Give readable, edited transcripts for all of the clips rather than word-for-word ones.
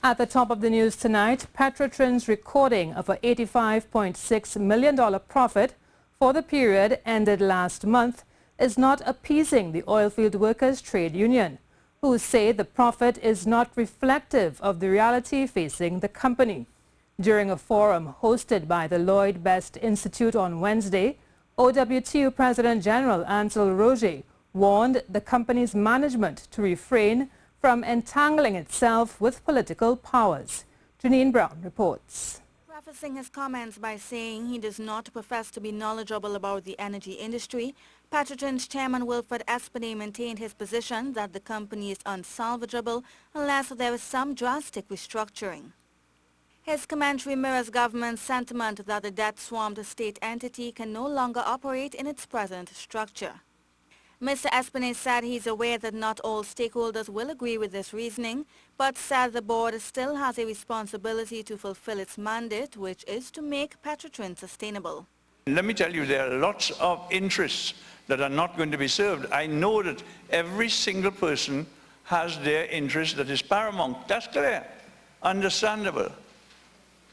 At the top of the news tonight, PETROTRIN'S recording of an $85.6 million profit for the period ended last month is not appeasing the Oilfields Workers Trade Union, who say the profit is not reflective of the reality facing the company. During a forum hosted by the Lloyd Best Institute on Wednesday, OWTU President General ROGET warned the company's management to refrain from entangling itself with political powers. Janine Brown reports. Prefacing his comments by saying he does not profess to be knowledgeable about the energy industry, PETROTRIN'S chairman Wilfred Espinay maintained his position that the company is unsalvageable unless there is some drastic restructuring. His commentary mirrors government's sentiment that the debt-swamped state entity can no longer operate in its present structure. Mr. Espinay said he's aware that not all stakeholders will agree with this reasoning, but said the board still has a responsibility to fulfill its mandate, which is to make PETROTRIN sustainable. Let me tell you, there are lots of interests that are not going to be served. I know that every single person has their interest that is paramount. That's clear, understandable.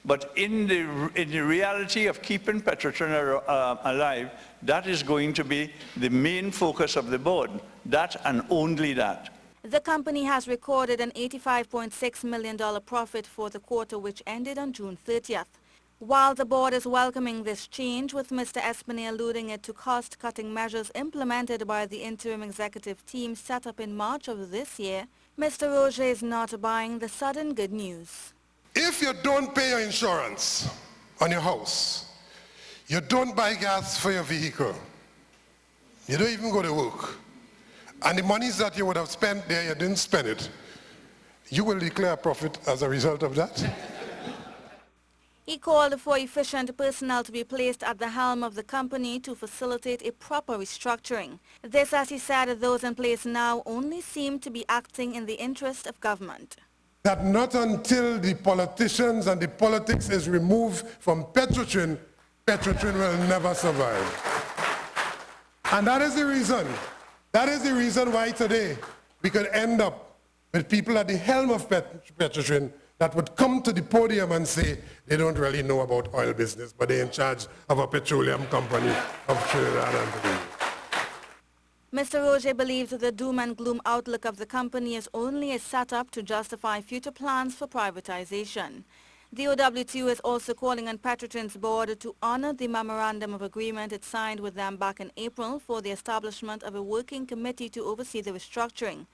But in the reality of keeping PETROTRIN alive, that is going to be the main focus of the board, that and only that. The company has recorded an $85.6 million profit for the quarter which ended on June 30th. While the board is welcoming this change, with Mr. Espinay alluding it to cost-cutting measures implemented by the interim executive team set up in March of this year, Mr. ROGET is not buying the sudden good news. If you don't pay your insurance on your house, you don't buy gas for your vehicle, you don't even go to work, and the monies that you would have spent there, you didn't spend it, you will declare a profit as a result of that. He called for efficient personnel to be placed at the helm of the company to facilitate a proper restructuring. This, as he said, those in place now only seem to be acting in the interest of government. That not until the politicians and the politics is removed from PETROTRIN, PETROTRIN will never survive. And that is the reason why today we could end up with people at the helm of PETROTRIN that would come to the podium and say they don't really know about oil business, but they're in charge of a petroleum company of Trinidad and Tobago. Mr. ROGET believes that the doom and gloom outlook of the company is only a setup to justify future plans for privatization. The OWTU is also calling on PETROTRIN'S board to honor the memorandum of agreement it signed with them back in April for the establishment of a working committee to oversee the restructuring.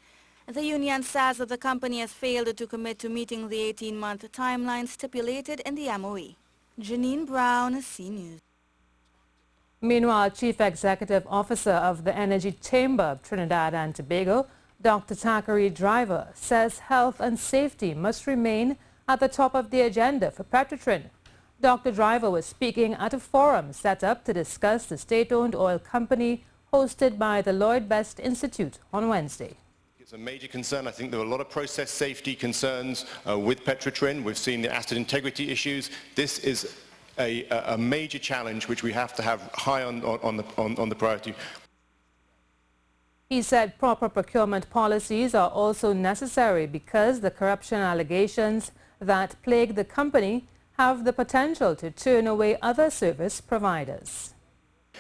The union says that the company has failed to commit to meeting the 18-month timeline stipulated in the MOA. Janine Brown, CNews. Meanwhile, Chief Executive Officer of the Energy Chamber of Trinidad and Tobago, Dr. THACKWRAY Driver, says health and safety must remain at the top of the agenda for PETROTRIN. Dr. Driver was speaking at a forum set up to discuss the state-owned oil company hosted by the Lloyd Best Institute on Wednesday. It's a major concern. I think there are a lot of process safety concerns with PETROTRIN. We've seen the asset integrity issues. This is a major challenge which we have to have high on the priority. He said proper procurement policies are also necessary because the corruption allegations that plague the company have the potential to turn away other service providers.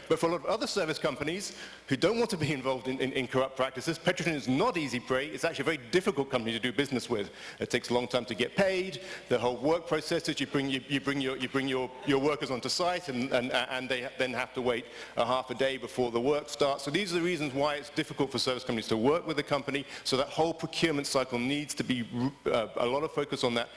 But for a lot of other service companies who don't want to be involved in corrupt practices, PETROTRIN is not easy prey. It's actually a very difficult company to do business with. It takes a long time to get paid. The whole work process is you bring your workers onto site and they then have to wait a half a day before the work starts. So these are the reasons why it's difficult for service companies to work with the company. So that whole procurement cycle needs to be a lot of focus on that.